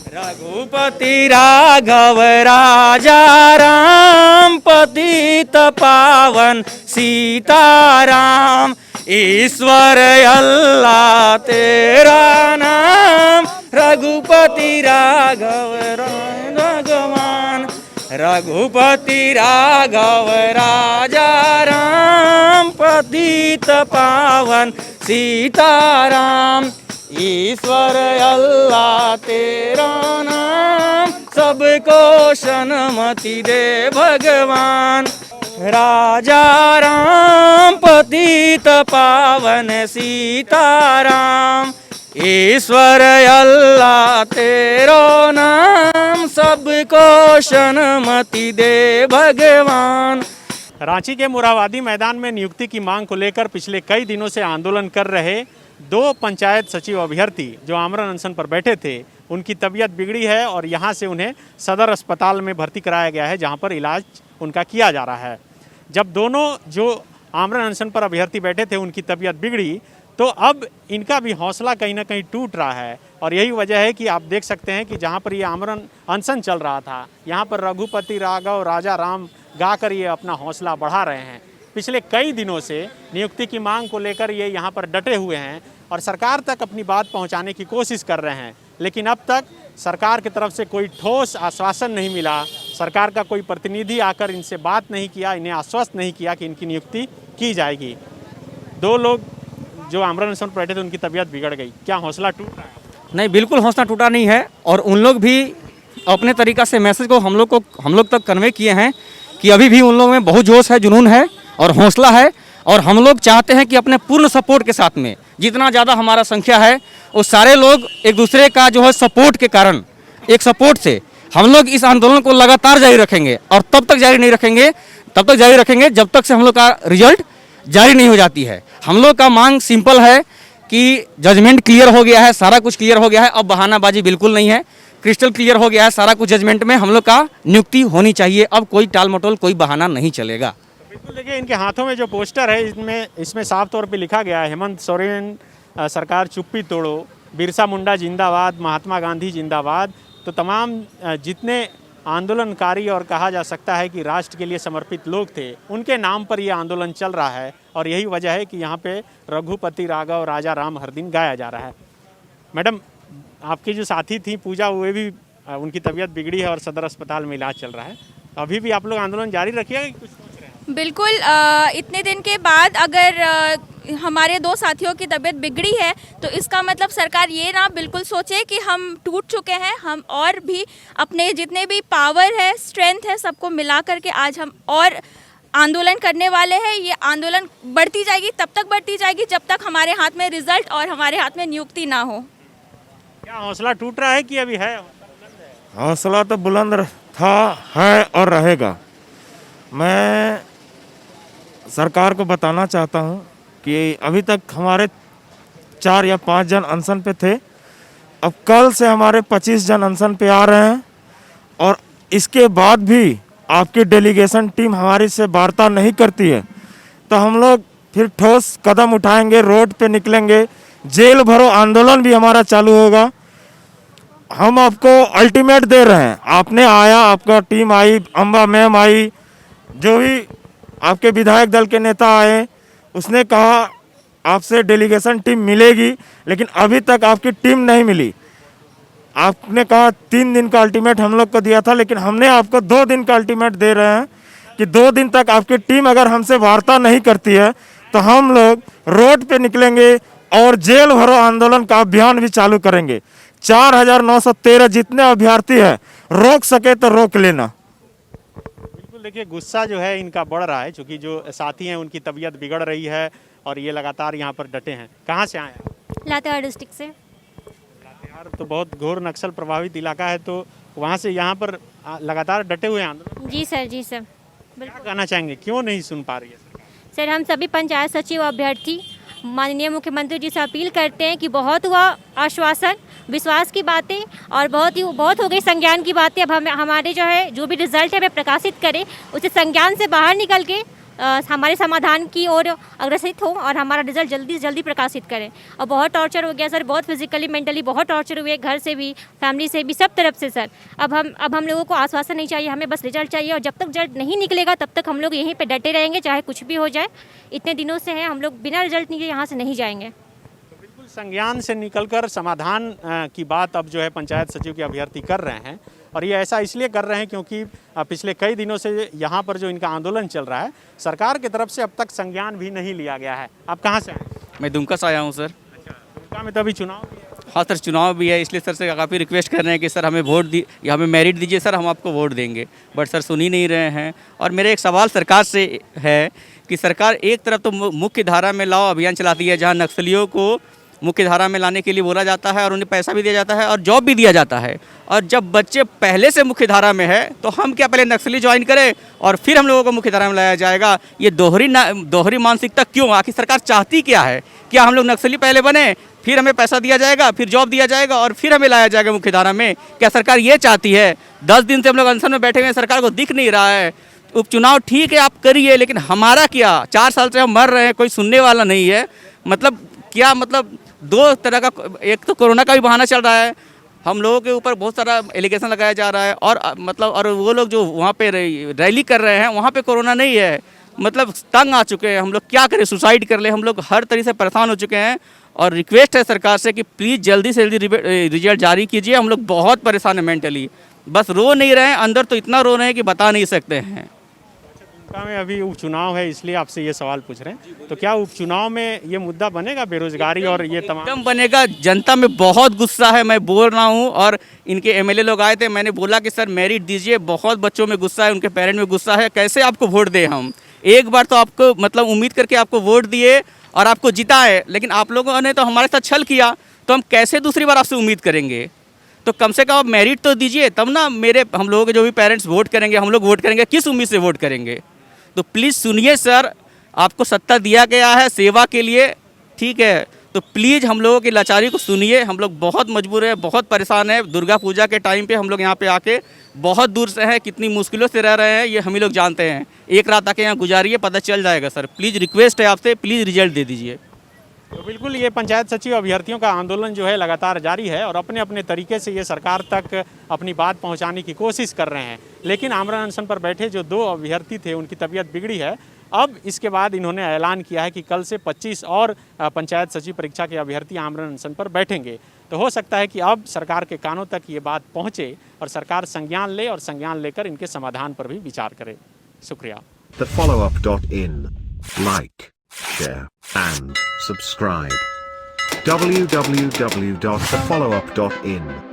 रघुपति राघव राजा राम, पतित पावन सीताराम। ईश्वर अल्लाह तेरा नाम, रघुपति राघव भगवान। रघुपति राघव राजा राम, पतित पावन सीताराम। ईश्वर अल्लाह तेरा नाम, सबको सन्मति दे भगवान। राजा राम, पतित पावन सीताराम। ईश्वर अल्लाह तेरो नाम, सबको सन्मति दे भगवान। रांची के मोरहाबादी मैदान में नियुक्ति की मांग को लेकर पिछले कई दिनों से आंदोलन कर रहे दो पंचायत सचिव अभ्यर्थी जो आमरण अनशन पर बैठे थे, उनकी तबीयत बिगड़ी है और यहां से उन्हें सदर अस्पताल में भर्ती कराया गया है, जहां पर इलाज उनका किया जा रहा है। जब दोनों जो आमरण अनशन पर अभ्यर्थी बैठे थे उनकी तबीयत बिगड़ी, तो अब इनका भी हौसला कहीं ना कहीं टूट रहा है। और यही वजह है कि आप देख सकते हैं कि जहाँ पर ये आमरण अनशन चल रहा था, यहाँ पर रघुपति राघव राजा राम गाकर ये अपना हौसला बढ़ा रहे हैं। पिछले कई दिनों से नियुक्ति की मांग को लेकर ये यहाँ पर डटे हुए हैं और सरकार तक अपनी बात पहुँचाने की कोशिश कर रहे हैं, लेकिन अब तक सरकार की तरफ से कोई ठोस आश्वासन नहीं मिला। सरकार का कोई प्रतिनिधि आकर इनसे बात नहीं किया, इन्हें आश्वस्त नहीं किया कि इनकी नियुक्ति की जाएगी। दो लोग जो आमरण अनशन पर बैठे थे उनकी तबीयत बिगड़ गई, क्या हौसला टूट रहा है? नहीं, बिल्कुल हौसला टूटा नहीं है। और उन लोग भी अपने तरीक़ा से मैसेज को हम लोग तक कन्वे किए हैं कि अभी भी उन लोगों में बहुत जोश है, जुनून है और हौसला है। और हम लोग चाहते हैं कि अपने पूर्ण सपोर्ट के साथ में, जितना ज़्यादा हमारा संख्या है, वो सारे लोग एक दूसरे का जो है सपोर्ट के कारण, एक सपोर्ट से हम लोग इस आंदोलन को लगातार जारी रखेंगे। और तब तक जारी रखेंगे जब तक से हम लोग का रिजल्ट जारी नहीं हो जाती है। हम लोग का मांग सिंपल है कि जजमेंट क्लियर हो गया है, सारा कुछ क्लियर हो गया है, अब बहानाबाजी बिल्कुल नहीं है, क्रिस्टल क्लियर हो गया है सारा कुछ। जजमेंट में हम लोग का नियुक्ति होनी चाहिए, अब कोई टाल मटोल, कोई बहाना नहीं चलेगा। बिल्कुल, देखिए इनके हाथों में जो पोस्टर है इसमें साफ तौर पे लिखा गया है, हेमंत सोरेन सरकार चुप्पी तोड़ो, बिरसा मुंडा जिंदाबाद, महात्मा गांधी जिंदाबाद। तो तमाम जितने आंदोलनकारी और कहा जा सकता है कि राष्ट्र के लिए समर्पित लोग थे, उनके नाम पर यह आंदोलन चल रहा है। और यही वजह है कि यहाँ पे रघुपति राघव राजा राम हर दिन गाया जा रहा है। मैडम, आपकी जो साथी थी पूजा, वे भी उनकी तबीयत बिगड़ी है और सदर अस्पताल में इलाज चल रहा है, तो अभी भी आप लोग आंदोलन जारी रखिएगा कि कुछ सोच रहे हैं? बिल्कुल, इतने दिन के बाद अगर हमारे दो साथियों की तबीयत बिगड़ी है तो इसका मतलब सरकार ये ना बिल्कुल सोचे कि हम टूट चुके हैं। हम और भी अपने जितने भी पावर है, स्ट्रेंथ है, सबको मिला करके आज हम और आंदोलन करने वाले हैं। ये आंदोलन बढ़ती जाएगी, तब तक बढ़ती जाएगी जब तक हमारे हाथ में रिजल्ट और हमारे हाथ में नियुक्ति ना हो। क्या हौसला टूट रहा है कि अभी है? हौसला तो बुलंद था, है और रहेगा। मैं सरकार को बताना चाहता हूँ कि अभी तक हमारे 4 या 5 जन अनशन पे थे, अब कल से हमारे 25 जन अनशन पे आ रहे हैं। और इसके बाद भी आपकी डेलीगेशन टीम हमारी से वार्ता नहीं करती है तो हम लोग फिर ठोस कदम उठाएंगे, रोड पे निकलेंगे, जेल भरो आंदोलन भी हमारा चालू होगा। हम आपको अल्टीमेट दे रहे हैं, आपने आया, आपका टीम आई, अम्बा मैम आई, जो भी आपके विधायक दल के नेता आए, उसने कहा आपसे डेलीगेशन टीम मिलेगी, लेकिन अभी तक आपकी टीम नहीं मिली। आपने कहा 3 दिन का अल्टीमेट हम लोग को दिया था, लेकिन हमने आपको 2 दिन का अल्टीमेट दे रहे हैं कि 2 दिन तक आपकी टीम अगर हमसे वार्ता नहीं करती है तो हम लोग रोड पे निकलेंगे और जेल भरो आंदोलन का अभियान भी चालू करेंगे। 4913 जितने अभ्यर्थी हैं, रोक सके तो रोक लेना। बिल्कुल, देखिए गुस्सा जो है इनका बढ़ रहा है, क्योंकि जो साथी हैं उनकी तबीयत बिगड़ रही है और ये लगातार यहाँ पर डटे हैं। कहाँ से आए हैं? लातेहार डिस्ट्रिक्ट से। लातेहार तो बहुत घोर नक्सल प्रभावित इलाका है, तो वहाँ से यहाँ पर लगातार डटे हुए हैं आंदोलन। जी सर, जी सर। क्या कहना चाहेंगे, क्यों नहीं सुन पा रही है सरकार? सर, हम सभी पंचायत सचिव अभ्यर्थी माननीय मुख्यमंत्री जी से अपील करते हैं कि बहुत हुआ आश्वासन, विश्वास की बातें और बहुत हो गई संज्ञान की बातें। अब हमें हमारे जो भी रिजल्ट है वे प्रकाशित करें, उसे संज्ञान से बाहर निकल के हमारे समाधान की ओर अग्रसित हों और हमारा रिजल्ट जल्दी से जल्दी प्रकाशित करें। और बहुत टॉर्चर हो गया सर, बहुत फिजिकली मेंटली बहुत टॉर्चर हुए, घर से भी, फैमिली से भी, सब तरफ से सर। अब हम लोगों को आश्वासन नहीं चाहिए, हमें बस रिजल्ट चाहिए, और जब तक रिजल्ट नहीं निकलेगा तब तक हम लोग यहीं पे डटे रहेंगे, चाहे कुछ भी हो जाए। इतने दिनों से हैं हम लोग, बिना रिजल्ट निकले यहाँ से नहीं जाएंगे। बिल्कुल संज्ञान से निकलकर समाधान की बात अब जो है पंचायत सचिव के अभ्यर्थी कर रहे हैं, और ये ऐसा इसलिए कर रहे हैं क्योंकि पिछले कई दिनों से यहाँ पर जो इनका आंदोलन चल रहा है, सरकार की तरफ से अब तक संज्ञान भी नहीं लिया गया है। आप कहाँ से आए? मैं दुमका से आया हूँ सर। अच्छा, दुमका में तो अभी चुनाव भी है। हाँ सर, चुनाव भी है, इसलिए सर से काफ़ी रिक्वेस्ट कर रहे हैं कि सर हमें वोट दी, या हमें मेरिट दीजिए सर, हम आपको वोट देंगे, बट सर सुन ही नहीं रहे हैं। और मेरे एक सवाल सरकार से है कि सरकार एक तरफ तो मुख्य धारा में लाओ अभियान चलाती है, जहाँ नक्सलियों को मुख्य धारा में लाने के लिए बोला जाता है और उन्हें पैसा भी दिया जाता है और जॉब भी दिया जाता है, और जब बच्चे पहले से मुख्य धारा में है तो हम क्या पहले नक्सली ज्वाइन करें और फिर हम लोगों को मुख्य धारा में लाया जाएगा? ये दोहरी मानसिकता क्यों? आखिर सरकार चाहती क्या है? क्या हम लोग नक्सली पहले बने, फिर हमें पैसा दिया जाएगा, फिर जॉब दिया जाएगा और फिर हमें लाया जाएगा मुख्य धारा में? क्या सरकार ये चाहती है? 10 दिन से हम लोग अनशन में बैठे हुए हैं, सरकार को दिख नहीं रहा है। उपचुनाव ठीक है आप करिए, लेकिन हमारा क्या? 4 साल से हम मर रहे हैं, कोई सुनने वाला नहीं है। मतलब क्या, मतलब दो तरह का, एक तो कोरोना का भी बहाना चल रहा है, हम लोगों के ऊपर बहुत सारा एलिगेशन लगाया जा रहा है, और मतलब और वो लोग जो वहाँ पे रैली कर रहे हैं वहाँ पे कोरोना नहीं है। मतलब तंग आ चुके हैं हम लोग, क्या करें, सुसाइड कर ले, हम लोग हर तरीके से परेशान हो चुके हैं। और रिक्वेस्ट है सरकार से कि प्लीज़ जल्दी से जल्दी रिजल्ट जारी कीजिए, हम लोग बहुत परेशान हैं मेंटली, बस रो नहीं रहे हैं, अंदर तो इतना रो रहे हैं कि बता नहीं सकते हैं। दुमका में अभी उपचुनाव है, इसलिए आपसे ये सवाल पूछ रहे हैं, तो क्या उपचुनाव में ये मुद्दा बनेगा, बेरोजगारी और ये तमाम? एकदम बनेगा। जनता में बहुत गुस्सा है, मैं बोल रहा हूँ, और इनके एमएलए लोग आए थे, मैंने बोला कि सर मेरिट दीजिए, बहुत बच्चों में गुस्सा है, उनके पेरेंट में गुस्सा है, कैसे आपको वोट दें हम? एक बार तो आपको मतलब उम्मीद करके आपको वोट दिए और आपको जिताए, लेकिन आप लोगों ने तो हमारे साथ छल किया, तो हम कैसे दूसरी बार आपसे उम्मीद करेंगे? तो कम से कम आप मेरिट तो दीजिए, तब ना हम लोगों के जो भी पेरेंट्स वोट करेंगे, हम लोग वोट करेंगे, किस उम्मीद से वोट करेंगे? तो प्लीज़ सुनिए सर, आपको सत्ता दिया गया है सेवा के लिए, ठीक है, तो प्लीज़ हम लोगों की लाचारी को सुनिए। हम लोग बहुत मजबूर हैं, बहुत परेशान हैं। दुर्गा पूजा के टाइम पे हम लोग यहाँ पे आके बहुत दूर से हैं, कितनी मुश्किलों से रह रहे हैं ये हम ही लोग जानते हैं। एक रात आके यहाँ गुजारिए, पता चल जाएगा सर। प्लीज़ रिक्वेस्ट है आपसे, प्लीज़ रिजल्ट दे दीजिए। तो बिल्कुल ये पंचायत सचिव अभ्यर्थियों का आंदोलन जो है लगातार जारी है, और अपने अपने तरीके से ये सरकार तक अपनी बात पहुंचाने की कोशिश कर रहे हैं। लेकिन आमरण अनशन पर बैठे जो 2 अभ्यर्थी थे, उनकी तबीयत बिगड़ी है। अब इसके बाद इन्होंने ऐलान किया है कि कल से 25 और पंचायत सचिव परीक्षा के अभ्यर्थी आमरण अनशन पर बैठेंगे। तो हो सकता है कि अब सरकार के कानों तक ये बात पहुँचे और सरकार संज्ञान ले, और संज्ञान लेकर इनके समाधान पर भी विचार करे। शुक्रिया। TheFollowUp.in. Like, share, and subscribe. www.thefollowup.in